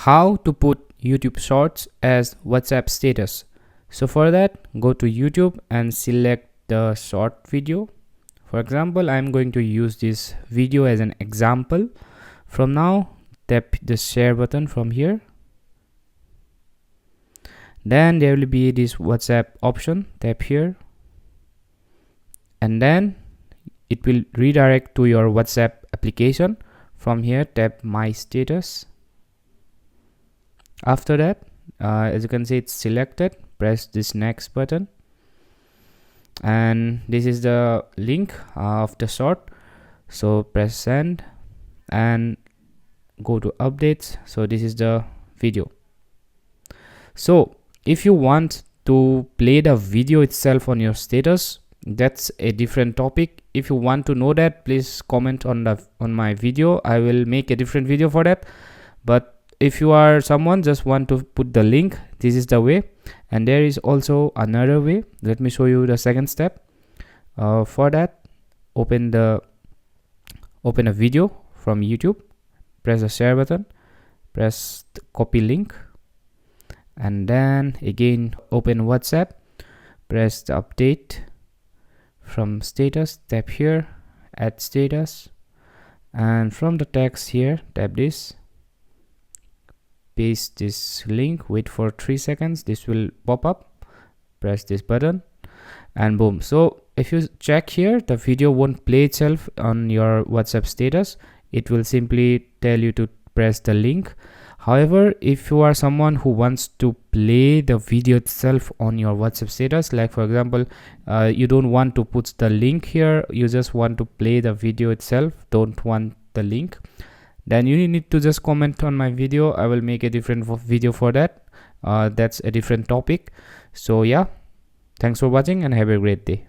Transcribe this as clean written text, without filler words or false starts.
How to put YouTube Shorts as WhatsApp status. So for that, go to YouTube and select the short video. For example, I'm going to use this video as an example. From now, tap the share button from here. Then there will be this WhatsApp option, tap here. And then it will redirect to your WhatsApp application. From here, tap my status. After that, as you can see, it's selected. Press this next button, and this is the link of the short. So press send and go to updates. So this is the video. So if you want to play the video itself on your status, that's a different topic. If you want to know that, please comment on my video. I will make a different video for that. But if you are someone just want to put the link, this is the way. And there is also another way. Let me show you the second step. For that, open a video from YouTube, press the share button, press the copy link, and then again open WhatsApp, press the update from status, tap here, add status, and from the text here, tap this, paste this link, wait for 3 seconds, this will pop up, press this button, and boom. So if you check here, the video won't play itself on your WhatsApp status. It will simply tell you to press the link. However, if you are someone who wants to play the video itself on your WhatsApp status, like for example, you don't want to put the link here, you just want to play the video itself, don't want the link, then you need to just comment on my video. I will make a different video for that. That's a different topic. So yeah, thanks for watching and have a great day.